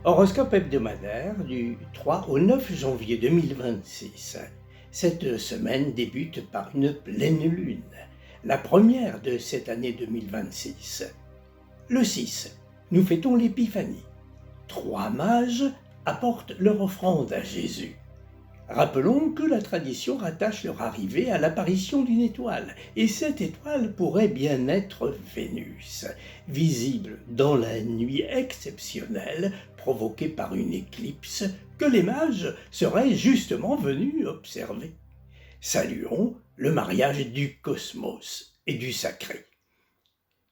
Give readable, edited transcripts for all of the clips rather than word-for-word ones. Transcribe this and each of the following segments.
Horoscope hebdomadaire du 3 au 9 janvier 2026. Cette semaine débute par une pleine lune, la première de cette année 2026. Le 6, nous fêtons l'Épiphanie. 3 mages apportent leur offrande à Jésus. Rappelons que la tradition rattache leur arrivée à l'apparition d'une étoile, et cette étoile pourrait bien être Vénus, visible dans la nuit exceptionnelle provoquée par une éclipse que les mages seraient justement venus observer. Saluons le mariage du cosmos et du sacré.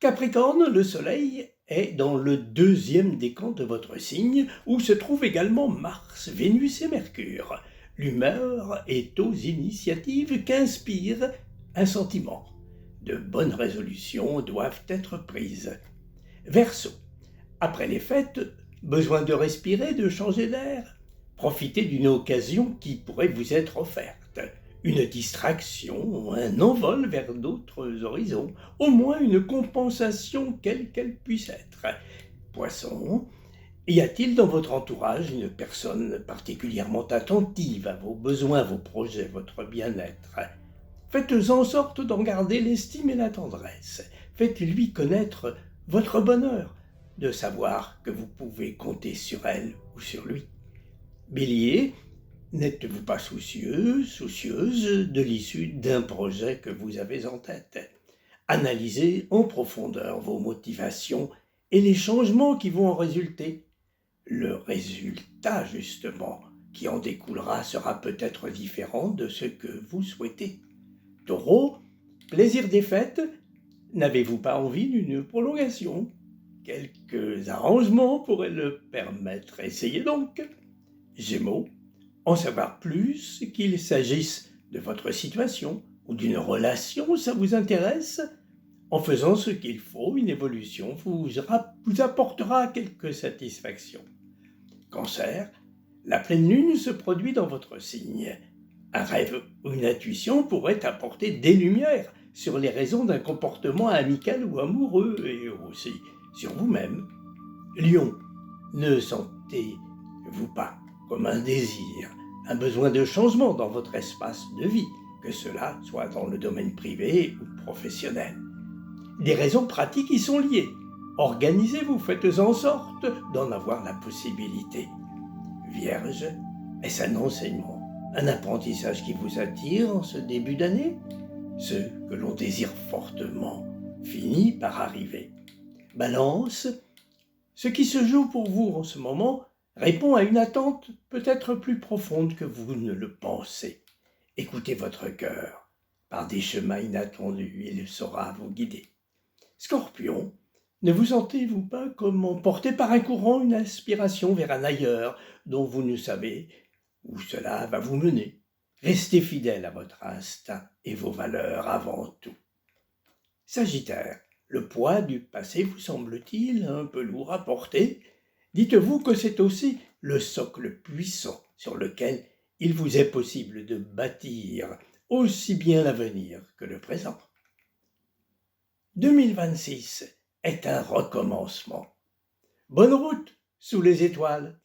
Capricorne, le soleil est dans le deuxième décan de votre signe, où se trouvent également Mars, Vénus et Mercure. L'humeur est aux initiatives qu'inspire un sentiment. De bonnes résolutions doivent être prises. Verseau, après les fêtes, besoin de respirer, de changer d'air? Profitez d'une occasion qui pourrait vous être offerte. Une distraction, un envol vers d'autres horizons, au moins une compensation quelle qu'elle puisse être. Poisson, y a-t-il dans votre entourage une personne particulièrement attentive à vos besoins, vos projets, votre bien-être? Faites en sorte d'en garder l'estime et la tendresse. Faites-lui connaître votre bonheur, de savoir que vous pouvez compter sur elle ou sur lui. Bélier, n'êtes-vous pas soucieux, soucieuse de l'issue d'un projet que vous avez en tête? Analysez en profondeur vos motivations et les changements qui vont en résulter. Le résultat, justement, qui en découlera sera peut-être différent de ce que vous souhaitez. Taureau, plaisir des fêtes, n'avez-vous pas envie d'une prolongation? Quelques arrangements pourraient le permettre. Essayez donc. Gémeaux, en savoir plus, qu'il s'agisse de votre situation ou d'une relation, ça vous intéresse? En faisant ce qu'il faut, une évolution vous apportera quelques satisfactions. Cancer, la pleine lune se produit dans votre signe. Un rêve ou une intuition pourrait apporter des lumières sur les raisons d'un comportement amical ou amoureux, et aussi sur vous-même. Lion, ne sentez-vous pas comme un désir, un besoin de changement dans votre espace de vie, que cela soit dans le domaine privé ou professionnel? Des raisons pratiques y sont liées. Organisez-vous, faites en sorte d'en avoir la possibilité. Vierge, est-ce un enseignement, un apprentissage qui vous attire en ce début d'année? Ce que l'on désire fortement finit par arriver. Balance, ce qui se joue pour vous en ce moment répond à une attente peut-être plus profonde que vous ne le pensez. Écoutez votre cœur. Par des chemins inattendus, il saura vous guider. Scorpion, ne vous sentez-vous pas comme emporté par un courant, une aspiration vers un ailleurs dont vous ne savez où cela va vous mener? Restez fidèle à votre instinct et vos valeurs avant tout. Sagittaire, le poids du passé vous semble-t-il un peu lourd à porter? Dites-vous que c'est aussi le socle puissant sur lequel il vous est possible de bâtir aussi bien l'avenir que le présent. 2026 est un recommencement. Bonne route sous les étoiles!